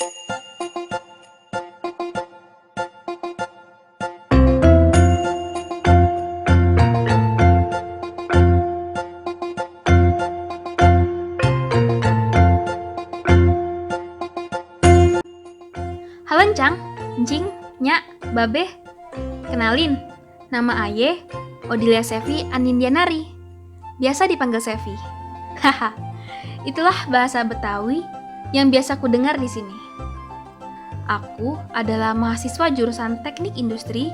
Halo Encang, Encing, Nyak, Babeh. Kenalin, nama Aye, Odilia Sevi Anindianari. Biasa dipanggil Sevi. Haha, itulah bahasa Betawi yang biasa ku dengar di sini. Aku adalah mahasiswa jurusan Teknik Industri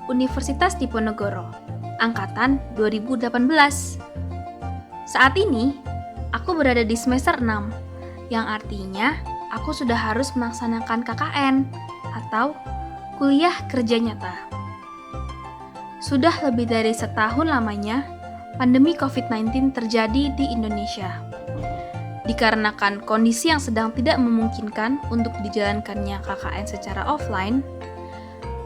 Universitas Diponegoro, angkatan 2018. Saat ini, aku berada di semester 6, yang artinya aku sudah harus melaksanakan KKN atau kuliah kerja nyata. Sudah lebih dari setahun lamanya pandemi COVID-19 terjadi di Indonesia. Dikarenakan kondisi yang sedang tidak memungkinkan untuk dijalankannya KKN secara offline,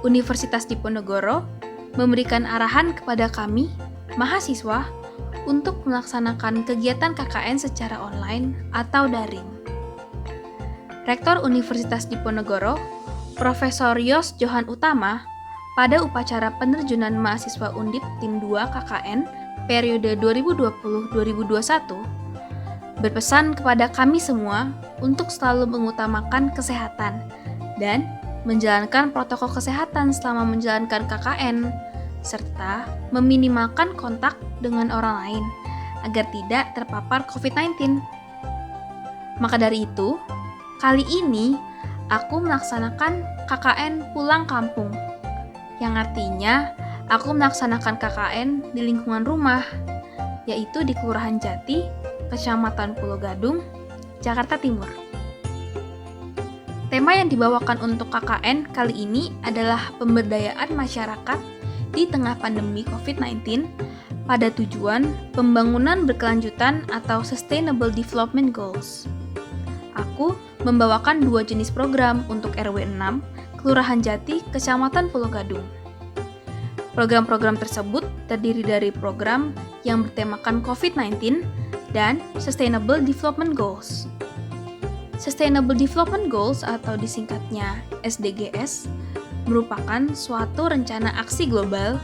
Universitas Diponegoro memberikan arahan kepada kami, mahasiswa, untuk melaksanakan kegiatan KKN secara online atau daring. Rektor Universitas Diponegoro, Profesor Yos Johan Utama, pada upacara penerjunan mahasiswa Undip Tim 2 KKN periode 2020-2021, berpesan kepada kami semua untuk selalu mengutamakan kesehatan dan menjalankan protokol kesehatan selama menjalankan KKN, serta meminimalkan kontak dengan orang lain agar tidak terpapar COVID-19. Maka dari itu, kali ini aku melaksanakan KKN pulang kampung, yang artinya aku melaksanakan KKN di lingkungan rumah, yaitu di Kelurahan Jati, Kecamatan Pulo Gadung, Jakarta Timur. Tema yang dibawakan untuk KKN kali ini adalah pemberdayaan masyarakat di tengah pandemi COVID-19 pada tujuan pembangunan berkelanjutan atau Sustainable Development Goals. Aku membawakan 2 jenis program untuk RW 6, Kelurahan Jati, Kecamatan Pulo Gadung. Program-program tersebut terdiri dari program yang bertemakan COVID-19 dan Sustainable Development Goals. Sustainable Development Goals atau disingkatnya SDGs merupakan suatu rencana aksi global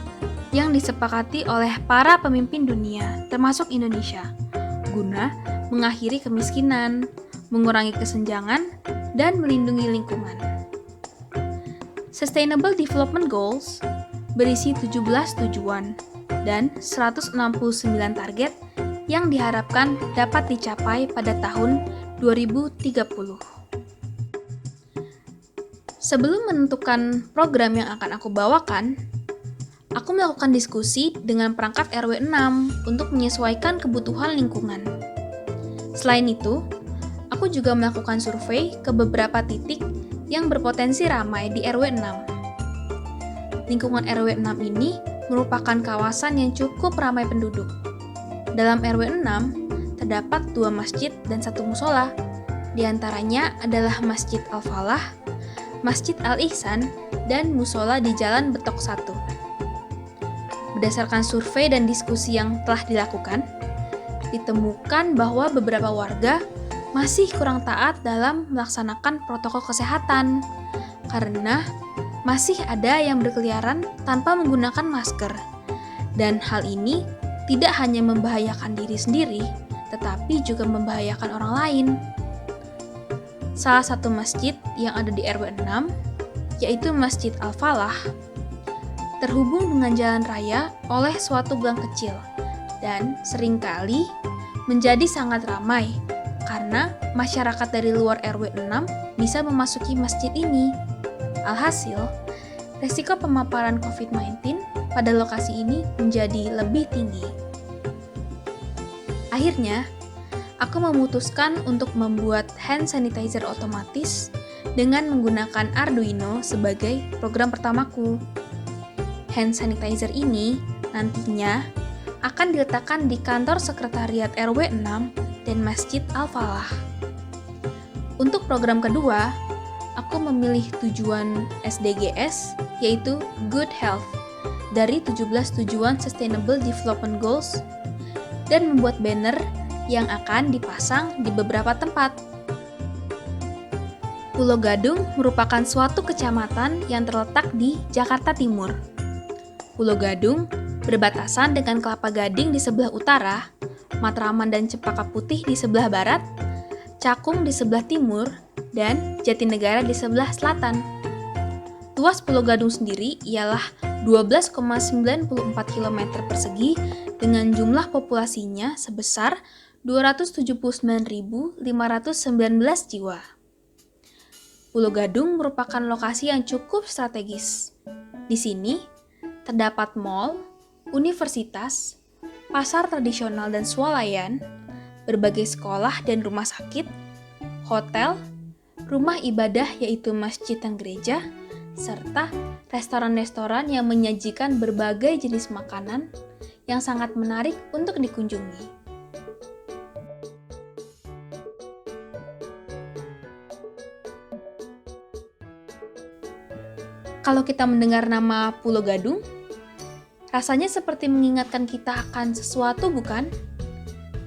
yang disepakati oleh para pemimpin dunia, termasuk Indonesia, guna mengakhiri kemiskinan, mengurangi kesenjangan, dan melindungi lingkungan. Sustainable Development Goals berisi 17 tujuan dan 169 target yang diharapkan dapat dicapai pada tahun 2030. Sebelum menentukan program yang akan aku bawakan, aku melakukan diskusi dengan perangkat RW 6 untuk menyesuaikan kebutuhan lingkungan. Selain itu, aku juga melakukan survei ke beberapa titik yang berpotensi ramai di RW 6. Lingkungan RW 6 ini merupakan kawasan yang cukup ramai penduduk. Dalam RW 6, terdapat 2 masjid dan 1 musola. Di antaranya adalah Masjid Al-Falah, Masjid Al-Ihsan, dan musola di Jalan Betok 1. Berdasarkan survei dan diskusi yang telah dilakukan, ditemukan bahwa beberapa warga masih kurang taat dalam melaksanakan protokol kesehatan karena masih ada yang berkeliaran tanpa menggunakan masker. Dan hal ini tidak hanya membahayakan diri sendiri, tetapi juga membahayakan orang lain. Salah satu masjid yang ada di RW 6, yaitu Masjid Al-Falah, terhubung dengan jalan raya oleh suatu gang kecil dan seringkali menjadi sangat ramai karena masyarakat dari luar RW 6 bisa memasuki masjid ini. Alhasil, resiko pemaparan COVID-19 pada lokasi ini menjadi lebih tinggi. Akhirnya, aku memutuskan untuk membuat hand sanitizer otomatis dengan menggunakan Arduino sebagai program pertamaku. Hand sanitizer ini nantinya akan diletakkan di kantor sekretariat RW 6 dan Masjid Al-Falah. Untuk program kedua, aku memilih tujuan SDGs, yaitu Good Health, dari 17 tujuan Sustainable Development Goals, dan membuat banner yang akan dipasang di beberapa tempat. Pulau Gadung merupakan suatu kecamatan yang terletak di Jakarta Timur. Pulau Gadung berbatasan dengan Kelapa Gading di sebelah utara, Matraman dan Cempaka Putih di sebelah barat, Cakung di sebelah timur, dan Jatinegara di sebelah selatan. Luas Pulau Gadung sendiri ialah 12,94 km persegi dengan jumlah populasinya sebesar 279.519 jiwa. Pulau Gadung merupakan lokasi yang cukup strategis. Di sini terdapat mall, universitas, pasar tradisional dan swalayan, berbagai sekolah dan rumah sakit, hotel, rumah ibadah yaitu masjid dan gereja, serta restoran-restoran yang menyajikan berbagai jenis makanan yang sangat menarik untuk dikunjungi. Kalau kita mendengar nama Pulau Gadung, rasanya seperti mengingatkan kita akan sesuatu, bukan?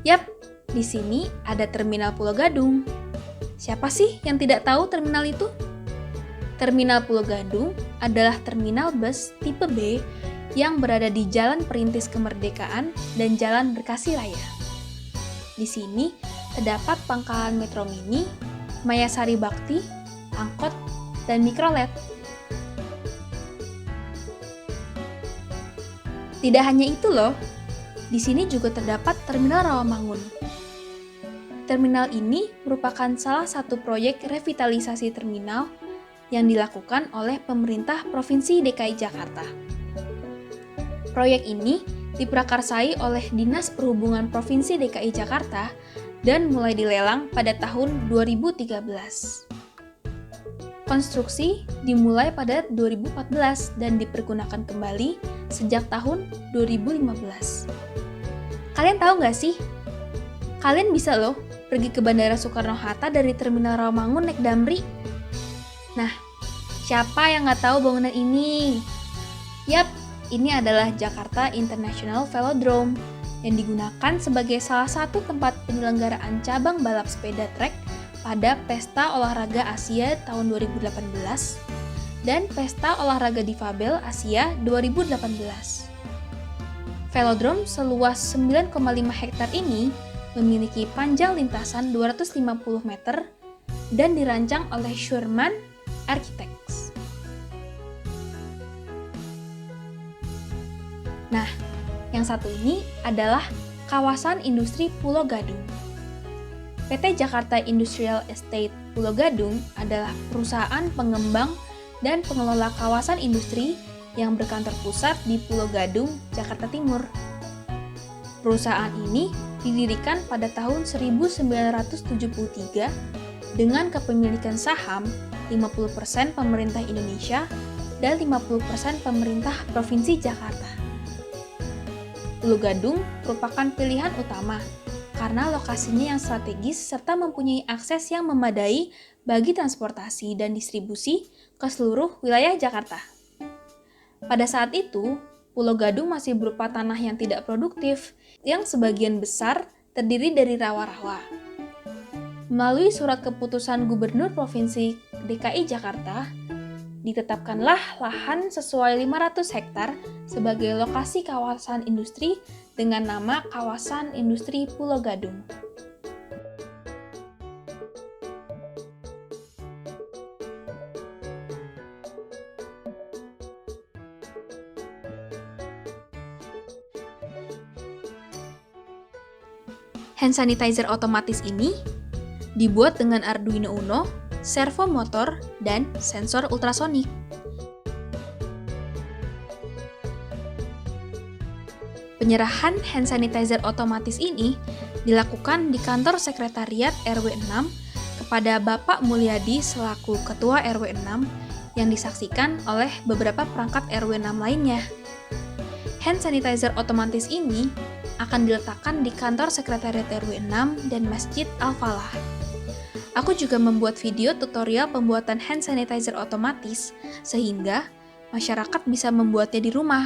Yap, di sini ada Terminal Pulau Gadung. Siapa sih yang tidak tahu terminal itu? Terminal Pulau Gadung adalah terminal bus tipe B yang berada di Jalan Perintis Kemerdekaan dan Jalan Bekasi Raya. Di sini terdapat pangkalan Metro Mini, Mayasari Bakti, angkot, dan mikrolet. Tidak hanya itu loh, di sini juga terdapat Terminal Rawamangun. Terminal ini merupakan salah satu proyek revitalisasi terminal yang dilakukan oleh pemerintah Provinsi DKI Jakarta. Proyek ini diprakarsai oleh Dinas Perhubungan Provinsi DKI Jakarta dan mulai dilelang pada tahun 2013. Konstruksi dimulai pada 2014 dan dipergunakan kembali sejak tahun 2015. Kalian tahu nggak sih? Kalian bisa loh pergi ke Bandara Soekarno-Hatta dari Terminal Rawamangun naik Damri. Nah, siapa yang nggak tahu bangunan ini? Yap, ini adalah Jakarta International Velodrome yang digunakan sebagai salah satu tempat penyelenggaraan cabang balap sepeda trek pada Pesta Olahraga Asia tahun 2018 dan Pesta Olahraga Difabel Asia 2018. Velodrome seluas 9,5 hektar ini memiliki panjang lintasan 250 meter dan dirancang oleh Schuermann Architects. Nah, yang satu ini adalah kawasan industri Pulau Gadung. PT Jakarta Industrial Estate Pulau Gadung adalah perusahaan pengembang dan pengelola kawasan industri yang berkantor pusat di Pulau Gadung, Jakarta Timur. Perusahaan ini didirikan pada tahun 1973 dengan kepemilikan saham 50% pemerintah Indonesia dan 50% pemerintah Provinsi Jakarta. Pulau Gadung merupakan pilihan utama karena lokasinya yang strategis serta mempunyai akses yang memadai bagi transportasi dan distribusi ke seluruh wilayah Jakarta. Pada saat itu, Pulau Gadung masih berupa tanah yang tidak produktif, yang sebagian besar terdiri dari rawa-rawa. Melalui surat keputusan Gubernur Provinsi DKI Jakarta, ditetapkanlah lahan sesuai 500 hektar sebagai lokasi kawasan industri dengan nama Kawasan Industri Pulau Gadung. Hand sanitizer otomatis ini dibuat dengan Arduino Uno, servo motor, dan sensor ultrasonik. Penyerahan hand sanitizer otomatis ini dilakukan di kantor sekretariat RW 6 kepada Bapak Mulyadi selaku Ketua RW 6 yang disaksikan oleh beberapa perangkat RW 6 lainnya. Hand sanitizer otomatis ini akan diletakkan di kantor sekretariat RW 6 dan Masjid Al-Falah. Aku juga membuat video tutorial pembuatan hand sanitizer otomatis sehingga masyarakat bisa membuatnya di rumah.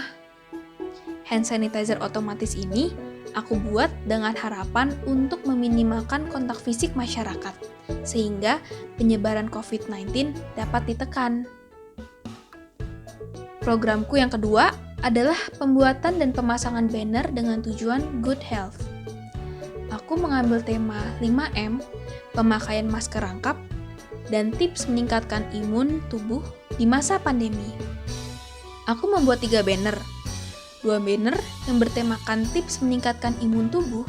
Hand sanitizer otomatis ini Aku buat dengan harapan untuk meminimalkan kontak fisik masyarakat, sehingga penyebaran COVID-19 dapat ditekan. Programku yang kedua adalah pembuatan dan pemasangan banner dengan tujuan good health. Aku mengambil tema 5M, pemakaian masker rangkap, dan tips meningkatkan imun tubuh di masa pandemi. Aku membuat 3 banner. 2 banner yang bertemakan tips meningkatkan imun tubuh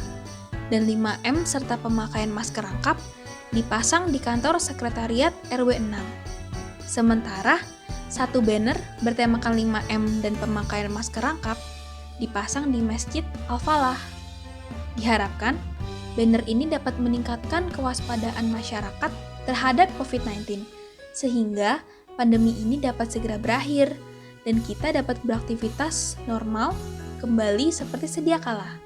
dan 5M serta pemakaian masker rangkap dipasang di kantor sekretariat RW 6. Sementara, 1 banner bertemakan 5M dan pemakaian masker rangkap dipasang di Masjid Al-Falah. Diharapkan, banner ini dapat meningkatkan kewaspadaan masyarakat terhadap COVID-19, sehingga pandemi ini dapat segera berakhir dan kita dapat beraktivitas normal kembali seperti sedia kala.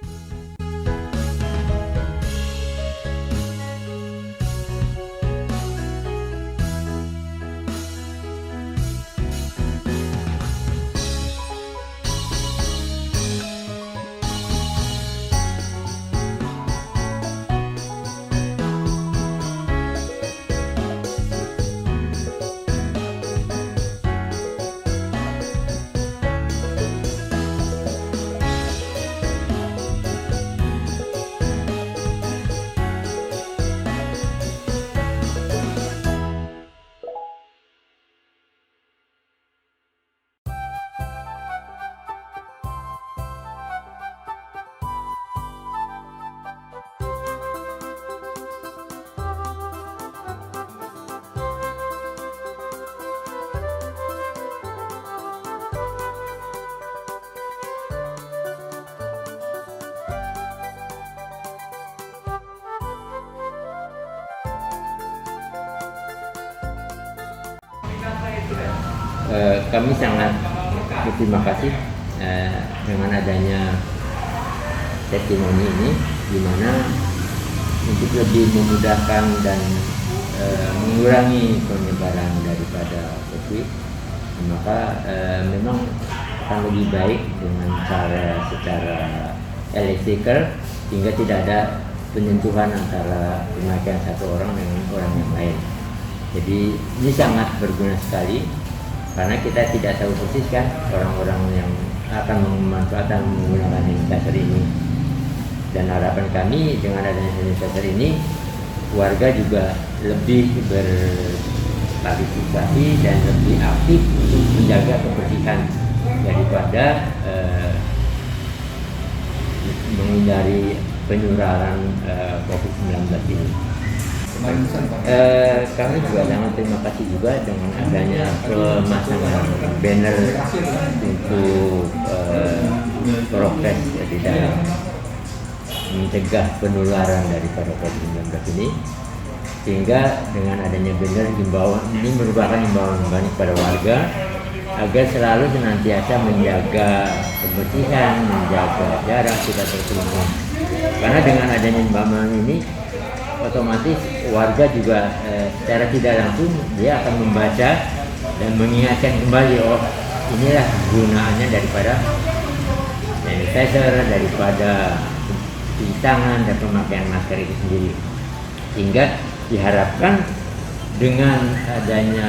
Kami sangat berterima kasih dengan adanya testimoni ini, di mana untuk lebih memudahkan dan mengurangi penyebaran daripada COVID, maka memang akan lebih baik dengan cara secara elektrikal, sehingga tidak ada penyentuhan antara pemakaian satu orang dengan orang yang lain. Jadi ini sangat berguna sekali, karena kita tidak tahu persis kan orang-orang yang akan memanfaatkan menggunakan sanitizer ini. Dan harapan kami dengan adanya sanitizer ini, warga juga lebih berpartisipasi dan lebih aktif untuk menjaga kebersihan daripada menghindari penularan COVID-19 ini. Kami juga sangat terima kasih juga dengan adanya pemasangan banner untuk prokes di dalam mencegah penularan daripada COVID-19 ini, sehingga dengan adanya banner himbauan ini merupakan himbauan kepada warga agar selalu senantiasa menjaga kebersihan, menjaga jarak tidak berkerumun. Karena dengan adanya himbauan ini, otomatis warga juga secara tidak langsung dia akan membaca dan mengingatkan kembali, oh inilah gunaannya daripada sanitizer, daripada cuci tangan dan pemakaian masker itu sendiri. Sehingga diharapkan dengan adanya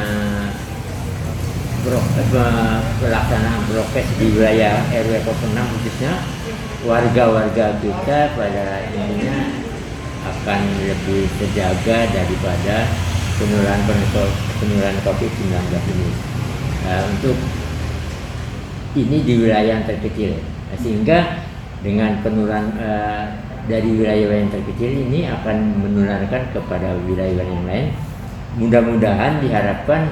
pelaksanaan prokes di wilayah RW 06 khususnya, warga-warga kita pada intinya akan lebih terjaga daripada penularan COVID-19 ini. Untuk ini di wilayah yang terkecil, sehingga dengan penularan dari wilayah yang terkecil ini akan menularkan kepada wilayah yang lain. Mudah-mudahan diharapkan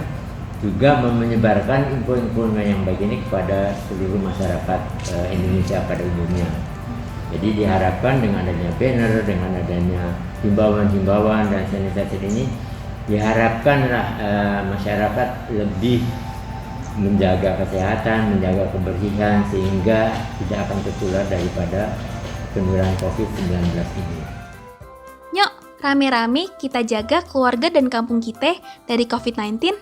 juga menyebarkan info-info yang baik ini kepada seluruh masyarakat Indonesia pada umumnya. Jadi diharapkan dengan adanya banner, dengan adanya himbauan-himbauan dan sanitizer ini, diharapkanlah masyarakat lebih menjaga kesehatan, menjaga kebersihan, sehingga tidak akan tertular daripada penularan COVID-19 ini. Yuk, rame-rame kita jaga keluarga dan kampung kita dari COVID-19.